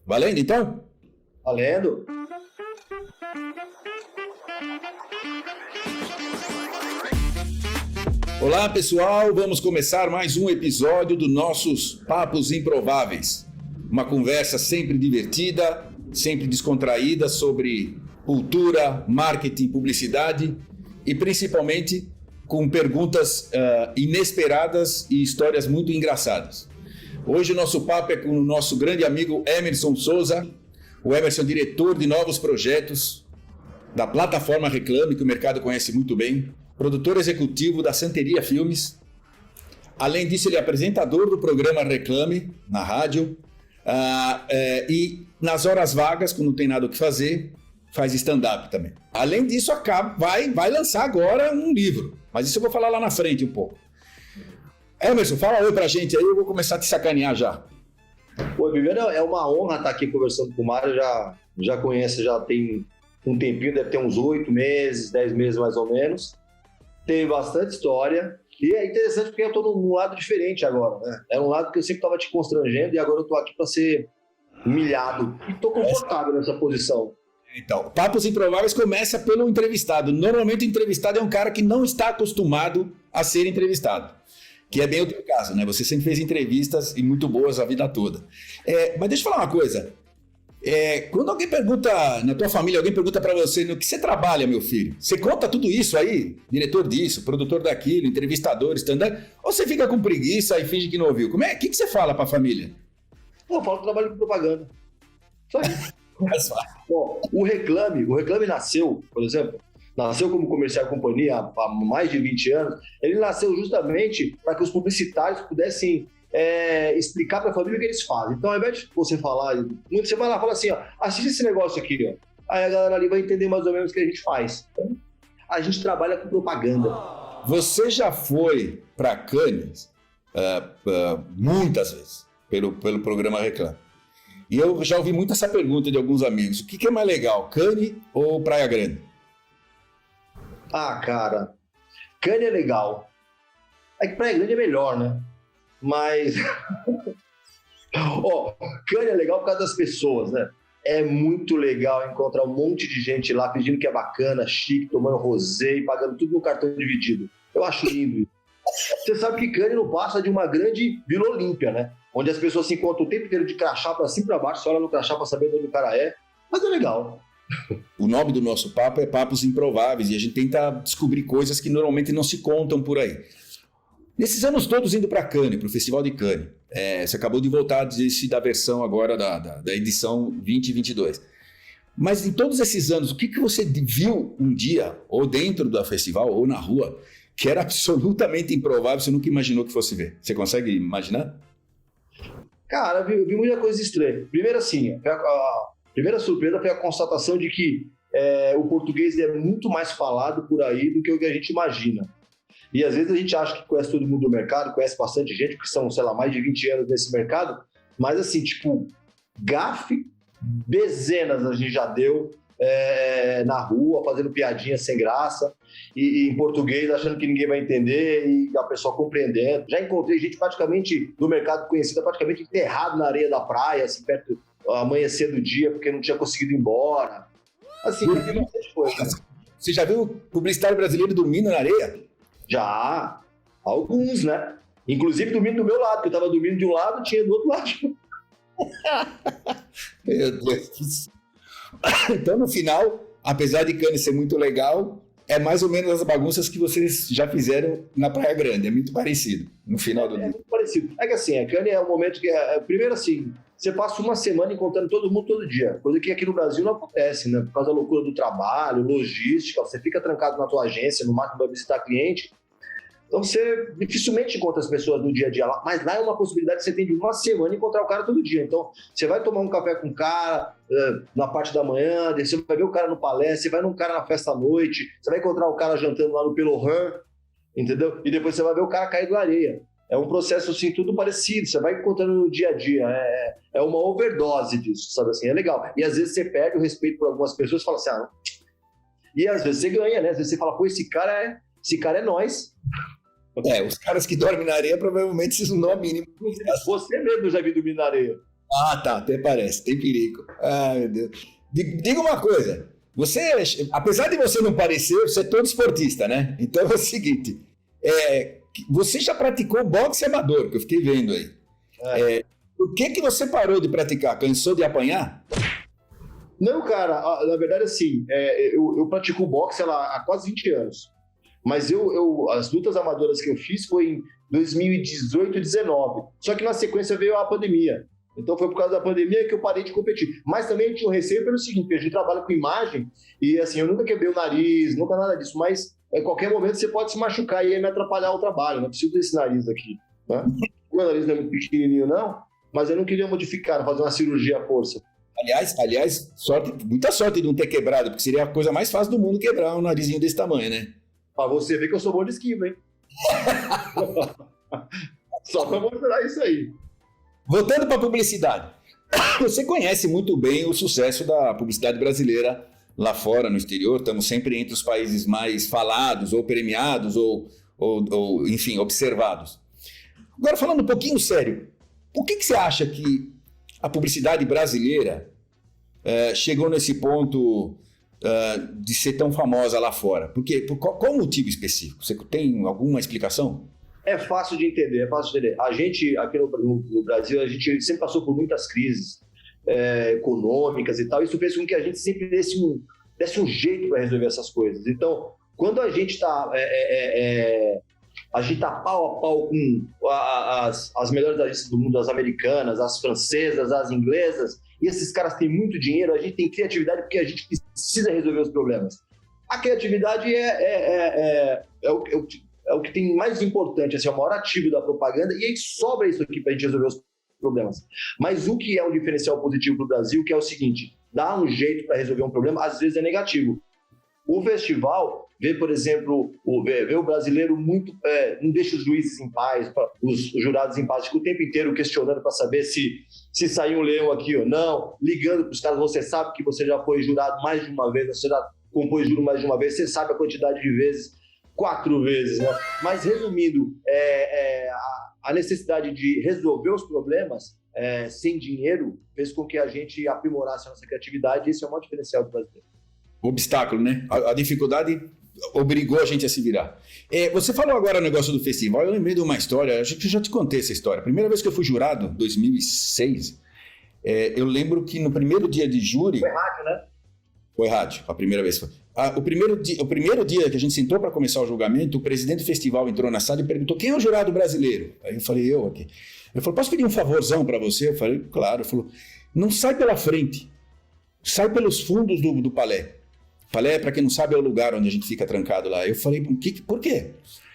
Valendo então? Valendo. Olá pessoal, vamos começar mais um episódio dos nossos Papos Improváveis. Uma conversa sempre divertida, sempre descontraída sobre cultura, marketing, publicidade e principalmente com perguntas inesperadas e histórias muito engraçadas. Hoje o nosso papo é com o nosso grande amigo Emerson Souza. O Emerson é diretor de novos projetos da plataforma Reclame, que o mercado conhece muito bem, produtor executivo da Santeria Filmes. Além disso, ele é apresentador do programa Reclame na rádio e nas horas vagas, quando não tem nada o que fazer, faz stand-up também. Além disso, vai lançar agora um livro, mas isso eu vou falar lá na frente um pouco. Emerson, fala oi pra gente aí, eu vou começar a te sacanear já. Pô, primeiro é uma honra estar aqui conversando com o Mário, já conheço, já tem um tempinho, deve ter uns 8 meses, 10 meses mais ou menos. Tem bastante história e é interessante porque eu tô num lado diferente agora, né? É um lado que eu sempre estava te constrangendo e agora eu tô aqui para ser humilhado e tô confortável nessa posição. Então, Papos Improváveis começa pelo entrevistado. Normalmente o entrevistado é um cara que não está acostumado a ser entrevistado, que é bem o teu caso, né? Você sempre fez entrevistas e muito boas a vida toda. Mas deixa eu falar uma coisa. Quando alguém pergunta, na tua família, alguém pergunta pra você, no que você trabalha, meu filho? Você conta tudo isso aí? Diretor disso, produtor daquilo, entrevistador, stand-up? Ou você fica com preguiça e finge que não ouviu? O que você fala pra família? Pô, eu falo que trabalho com propaganda. Só isso. Bom, o Reclame nasceu, por exemplo, nasceu como comercial companhia há mais de 20 anos. Ele nasceu justamente para que os publicitários pudessem explicar para a família o que eles fazem. Então, ao invés de você falar, você vai lá e fala assim, ó, assiste esse negócio aqui, ó. Aí a galera ali vai entender mais ou menos o que a gente faz. Então, a gente trabalha com propaganda. Você já foi para Cannes muitas vezes pelo programa Reclame. E eu já ouvi muito essa pergunta de alguns amigos. O que é mais legal, Cannes ou Praia Grande? Ah, cara, Cannes é legal. É que Praia Grande é melhor, né? Mas, Cannes é legal por causa das pessoas, né? É muito legal encontrar um monte de gente lá pedindo que é bacana, chique, tomando rosé e pagando tudo no cartão dividido. Eu acho lindo. Você sabe que Cannes não passa de uma grande Vila Olímpia, né? Onde as pessoas se encontram o tempo inteiro de crachá pra cima e pra baixo, você olha no crachá pra saber onde o cara é. Mas é legal. O nome do nosso papo é Papos Improváveis e a gente tenta descobrir coisas que normalmente não se contam por aí. Nesses anos todos indo para Cannes, para o Festival de Cannes, você acabou de voltar da versão agora da edição 2022. Mas em todos esses anos, o que você viu um dia, ou dentro do festival, ou na rua, que era absolutamente improvável, você nunca imaginou que fosse ver? Você consegue imaginar? Cara, eu vi muita coisa estranha. Primeiro assim, a primeira surpresa foi a constatação de que o português é muito mais falado por aí do que o que a gente imagina. E às vezes a gente acha que conhece todo mundo do mercado, conhece bastante gente, que são, sei lá, mais de 20 anos nesse mercado, mas assim, tipo, gafe, dezenas a gente já deu na rua, fazendo piadinha sem graça, e em português achando que ninguém vai entender e a pessoa compreendendo. Já encontrei gente praticamente do mercado conhecida, praticamente enterrado na areia da praia, assim, perto do amanhecer do dia, porque não tinha conseguido ir embora. Assim, tem bastante coisa. Você já viu publicitário brasileiro dormindo na areia? Já, alguns, né? Inclusive dormindo do meu lado, porque eu tava dormindo de um lado, tinha do outro lado. Meu Deus. Então, no final, apesar de Cannes ser muito legal, é mais ou menos as bagunças que vocês já fizeram na Praia Grande. É muito parecido, no final do dia. É muito parecido. É que assim, Cannes é um momento que... primeiro assim, você passa uma semana encontrando todo mundo todo dia. Coisa que aqui no Brasil não acontece, né? Por causa da loucura do trabalho, logística, você fica trancado na tua agência, no máximo vai visitar cliente. Então você dificilmente encontra as pessoas no dia a dia lá, mas lá é uma possibilidade que você tem de uma semana encontrar o cara todo dia. Então você vai tomar um café com o cara na parte da manhã, você vai ver o cara no palestra, você vai num cara na festa à noite, você vai encontrar o cara jantando lá no Pelohan, entendeu? E depois você vai ver o cara cair na areia. É um processo assim, tudo parecido, você vai encontrando no dia a dia, é uma overdose disso, sabe assim, é legal. E às vezes você perde o respeito por algumas pessoas e fala assim, não. E às vezes você ganha, né? Às vezes você fala, pô, esse cara é nós. Os caras que dormem na areia provavelmente vocês não dão a mínima. Você mesmo já viu dormir na areia. Ah, tá, até parece, tem perigo. Ah, meu Deus. Diga uma coisa, você, apesar de você não parecer, você é todo esportista, né? Então é o seguinte, você já praticou boxe amador, que eu fiquei vendo aí. Por que você parou de praticar? Cansou de apanhar? Não, cara, na verdade, assim, eu pratico boxe há quase 20 anos. Mas as lutas amadoras que eu fiz foi em 2018 e 2019. Só que na sequência veio a pandemia. Então foi por causa da pandemia que eu parei de competir. Mas também eu tinha um receio pelo seguinte, porque a gente trabalha com imagem e assim, eu nunca quebrei o nariz, nunca nada disso, mas em qualquer momento você pode se machucar e aí me atrapalhar o trabalho. Não preciso desse nariz aqui. Né? O meu nariz não é muito pequenininho, não, mas eu não queria modificar, não fazer uma cirurgia à força. Aliás, muita sorte de não ter quebrado, porque seria a coisa mais fácil do mundo quebrar um narizinho desse tamanho, né? Pra você ver que eu sou bom de esquiva, hein? Só pra mostrar isso aí. Voltando para a publicidade. Você conhece muito bem o sucesso da publicidade brasileira lá fora, no exterior. Estamos sempre entre os países mais falados, ou premiados, ou enfim, observados. Agora, falando um pouquinho sério, por que você acha que a publicidade brasileira chegou nesse ponto de ser tão famosa lá fora? Qual o motivo específico? Você tem alguma explicação? É fácil de entender, é fácil de entender. A gente, aqui no Brasil, a gente sempre passou por muitas crises econômicas e tal. Isso fez com que a gente sempre desse um jeito para resolver essas coisas. Então, quando a gente está pau a pau com as melhores agências do mundo, as americanas, as francesas, as inglesas, e esses caras têm muito dinheiro, a gente tem criatividade porque a gente precisa resolver os problemas. A criatividade é o que tem mais importante, assim, é o maior ativo da propaganda, e aí sobra isso aqui para a gente resolver os problemas. Mas o que é um diferencial positivo para o Brasil, que é o seguinte, dar um jeito para resolver um problema, às vezes é negativo. O festival vê, por exemplo, vê o brasileiro muito, não deixa os juízes em paz, os jurados em paz, fica o tempo inteiro questionando para saber se saiu um leão aqui ou não, ligando para os caras, você sabe que você já foi jurado mais de uma vez, você já compôs juro mais de uma vez, você sabe a quantidade de vezes, 4 vezes, né? Mas resumindo, a necessidade de resolver os problemas sem dinheiro fez com que a gente aprimorasse a nossa criatividade, e esse é o maior diferencial do brasileiro. O obstáculo, né? A dificuldade obrigou a gente a se virar. Você falou agora o negócio do festival, eu lembrei de uma história, acho que eu já te contei essa história. A primeira vez que eu fui jurado, 2006, eu lembro que no primeiro dia de júri... Foi rádio, né? Foi rádio, a primeira vez. O primeiro dia que a gente sentou para começar o julgamento, o presidente do festival entrou na sala e perguntou: quem é o jurado brasileiro? Aí eu falei: eu aqui. Ele falou: posso pedir um favorzão para você? Eu falei: claro. Ele falou: não sai pela frente, sai pelos fundos do palé. Palé, para quem não sabe, é o lugar onde a gente fica trancado lá. Eu falei: por quê?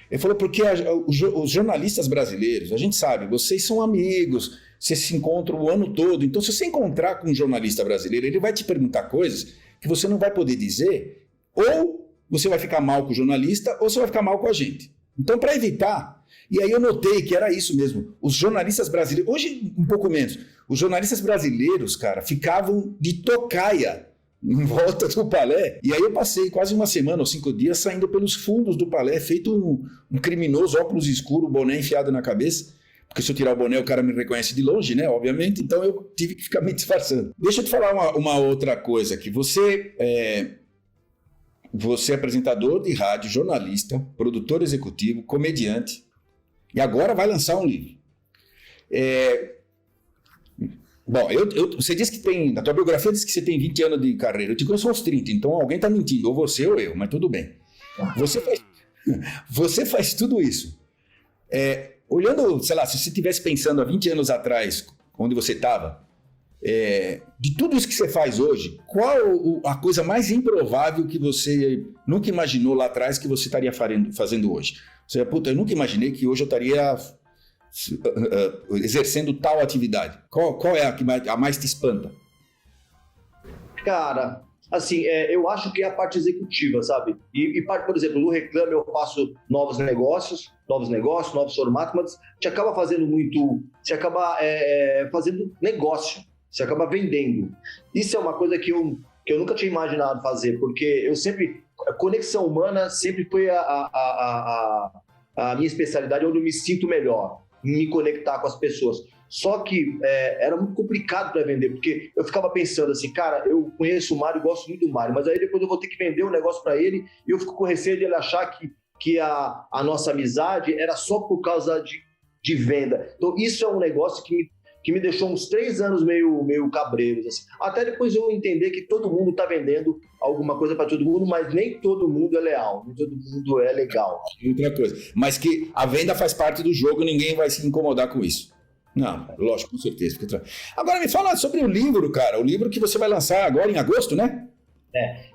Ele falou: porque os jornalistas brasileiros, a gente sabe, vocês são amigos, vocês se encontram o ano todo, então se você encontrar com um jornalista brasileiro, ele vai te perguntar coisas que você não vai poder dizer, ou você vai ficar mal com o jornalista, ou você vai ficar mal com a gente. Então, para evitar, e aí eu notei que era isso mesmo, os jornalistas brasileiros, hoje um pouco menos, os jornalistas brasileiros, cara, ficavam de tocaia em volta do palé, e aí eu passei quase uma semana ou 5 dias saindo pelos fundos do palé, feito um criminoso, óculos escuro, boné enfiado na cabeça, porque se eu tirar o boné o cara me reconhece de longe, né, obviamente, então eu tive que ficar me disfarçando. Deixa eu te falar uma outra coisa aqui, você é apresentador de rádio, jornalista, produtor executivo, comediante, e agora vai lançar um livro. Bom, você disse que tem, na tua biografia diz que você tem 20 anos de carreira, eu te conheço uns 30, então alguém está mentindo, ou você ou eu, mas tudo bem. Você faz tudo isso. Olhando, sei lá, se você estivesse pensando há 20 anos atrás, onde você estava, de tudo isso que você faz hoje, qual a coisa mais improvável que você nunca imaginou lá atrás que você estaria fazendo hoje? Você, puta, eu nunca imaginei que hoje eu estaria exercendo tal atividade. Qual é a mais te espanta? Cara, assim, eu acho que é a parte executiva, sabe? E por exemplo, no Reclame eu faço novos negócios, novos formatos, mas você acaba fazendo fazendo negócio, você acaba vendendo. Isso é uma coisa que eu nunca tinha imaginado fazer, porque a conexão humana sempre foi a minha especialidade, onde eu me sinto melhor, em me conectar com as pessoas. Só que era muito complicado para vender, porque eu ficava pensando assim, cara, eu conheço o Mário, gosto muito do Mário, mas aí depois eu vou ter que vender um negócio para ele e eu fico com receio de ele achar que a nossa amizade era só por causa de venda. Então isso é um negócio que me deixou uns 3 anos meio cabreiros, assim. Até depois eu entender que todo mundo está vendendo alguma coisa para todo mundo, mas nem todo mundo é leal, nem todo mundo é legal. Outra coisa. Mas que a venda faz parte do jogo, ninguém vai se incomodar com isso. Não, lógico, com certeza. Agora me fala sobre o livro, cara. O livro que você vai lançar agora em agosto, né?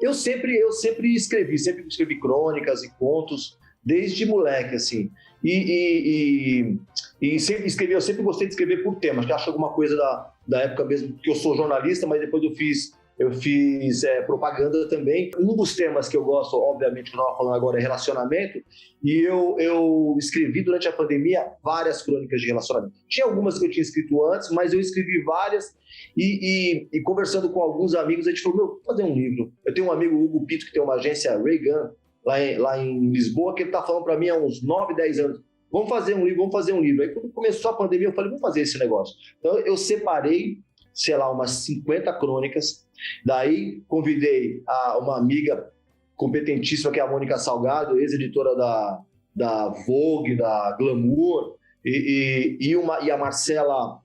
Eu sempre escrevi crônicas e contos desde moleque, assim. E sempre escrevi, eu sempre gostei de escrever por temas, que acho alguma coisa da época mesmo, que eu sou jornalista, mas depois eu fiz propaganda também. Um dos temas que eu gosto, obviamente, que eu estava falando agora, é relacionamento, e eu escrevi durante a pandemia várias crônicas de relacionamento. Tinha algumas que eu tinha escrito antes, mas eu escrevi várias, e conversando com alguns amigos, a gente falou, vou fazer um livro. Eu tenho um amigo, o Hugo Pito, que tem uma agência Ray-Gun, lá em Lisboa, que ele está falando para mim há uns 9, 10 anos, vamos fazer um livro. Aí quando começou a pandemia, eu falei, vamos fazer esse negócio. Então eu separei, sei lá, umas 50 crônicas, daí convidei uma amiga competentíssima, que é a Mônica Salgado, ex-editora da Vogue, da Glamour, e a Marcela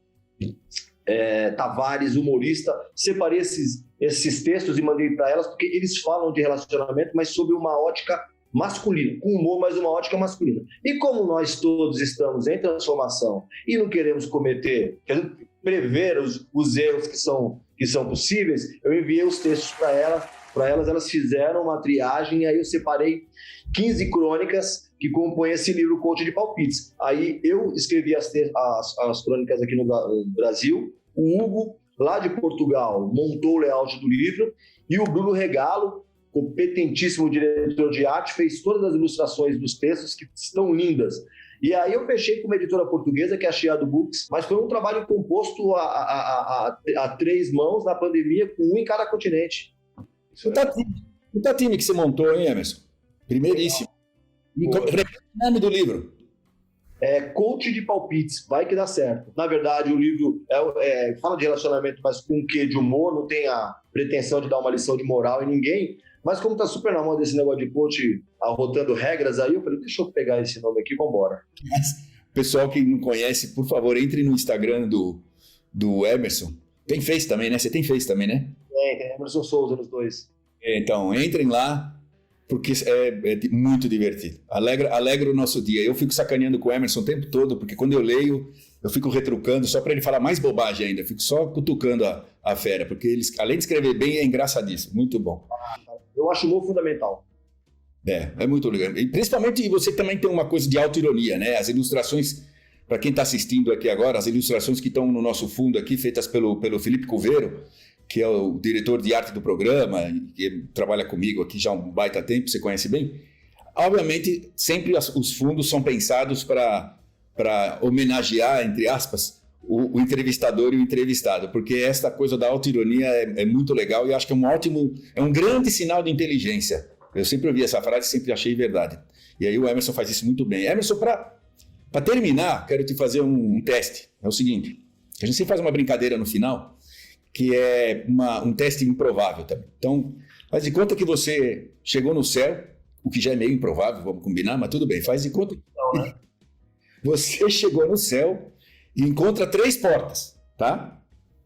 Tavares, humorista. Separei esses textos e mandei para elas, porque eles falam de relacionamento, mas sob uma ótica masculina, com humor, mas uma ótica masculina. E como nós todos estamos em transformação e não queremos prever os erros que são possíveis, eu enviei os textos para elas fizeram uma triagem, e aí eu separei 15 crônicas que compõem esse livro Coach de Palpites. Aí eu escrevi as crônicas aqui no Brasil, o Hugo, lá de Portugal, montou o layout do livro, e o Bruno Regalo, competentíssimo diretor de arte, fez todas as ilustrações dos textos, que estão lindas. E aí eu fechei com uma editora portuguesa, que é a Chiado Books, mas foi um trabalho composto a 3 mãos na pandemia, com um em cada Puta time que você montou, hein, Emerson? Primeiríssimo. Repete o nome do livro. Coach de Palpites, vai que dá certo. Na verdade, o livro fala de relacionamento, mas com um quê de humor, não tem a pretensão de dar uma lição de moral em ninguém, mas como tá super na moda esse negócio de coach arrotando regras aí, eu falei, deixa eu pegar esse nome aqui, vambora. Pessoal que não conhece, por favor, entre no Instagram do Emerson. Tem Face também, né? Você tem Face também, né? Tem Emerson Souza nos dois. Então, entrem lá, porque é muito divertido. Alegra o nosso dia. Eu fico sacaneando com o Emerson o tempo todo, porque quando eu leio, eu fico retrucando, só para ele falar mais bobagem ainda. Eu fico só cutucando a fera, porque eles, além de escrever bem, é engraçadíssimo. Muito bom. Eu acho o humor fundamental. É muito legal. E principalmente você também tem uma coisa de autoironia, né? As ilustrações, para quem está assistindo aqui agora, as ilustrações que estão no nosso fundo aqui, feitas pelo Felipe Coveiro, que é o diretor de arte do programa, que trabalha comigo aqui já há um baita tempo, você conhece bem. Obviamente, sempre os fundos são pensados para homenagear, entre aspas, o entrevistador e o entrevistado, porque esta coisa da autoironia é muito legal e acho que é um grande sinal de inteligência. Eu sempre ouvi essa frase e sempre achei verdade. E aí o Emerson faz isso muito bem. Emerson, para terminar, quero te fazer um teste. É o seguinte, a gente sempre faz uma brincadeira no final, que é um teste improvável também. Então, faz de conta que você chegou no céu, o que já é meio improvável, vamos combinar, mas tudo bem. Faz de conta que você chegou no céu e encontra 3 portas, tá?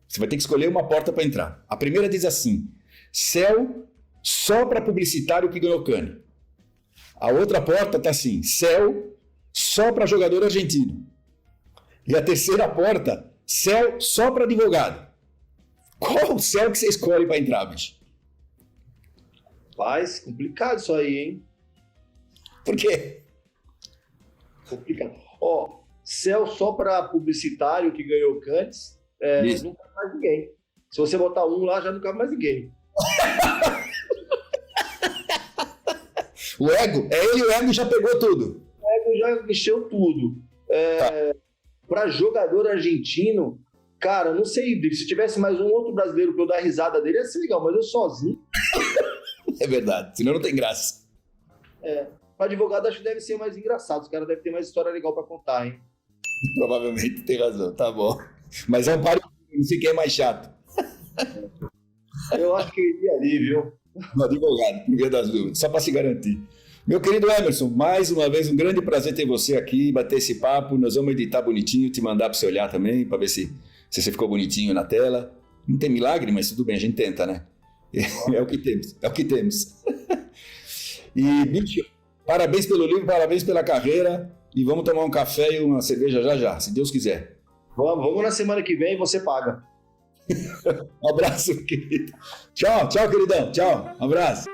Você vai ter que escolher uma porta para entrar. A primeira diz assim, céu só para publicitário que ganhou Cannes. A outra porta está assim, céu só para jogador argentino. E a terceira porta, céu só para advogado. Qual o céu que você escolhe para entrar, bicho? Rapaz, complicado isso aí, hein? Por quê? Complicado. Céu só para publicitário que ganhou Cannes, não cabe mais ninguém. Se você botar um lá, já não cabe mais ninguém. O ego? O ego já pegou tudo. O ego já encheu tudo. Para jogador argentino, cara, não sei, se tivesse mais um outro brasileiro para eu dar risada dele, ia ser legal, mas eu sozinho. É verdade, senão não tem graça. Para advogado, acho que deve ser mais engraçado. Os caras devem ter mais história legal para contar, hein? Provavelmente tem razão, tá bom. Mas é um páreo, não sei quem é mais chato. Eu acho que eu iria ali, viu? No advogado, por via das dúvidas, só para se garantir. Meu querido Emerson, mais uma vez um grande prazer ter você aqui, bater esse papo. Nós vamos editar bonitinho, te mandar para você olhar também, para ver se você ficou bonitinho na tela. Não tem milagre, mas tudo bem, a gente tenta, né? É o que temos, é o que temos. E, bicho, parabéns pelo livro, parabéns pela carreira. E vamos tomar um café e uma cerveja já já, se Deus quiser. Vamos na semana que vem e você paga. Um abraço, querido. Tchau, queridão. Tchau, um abraço.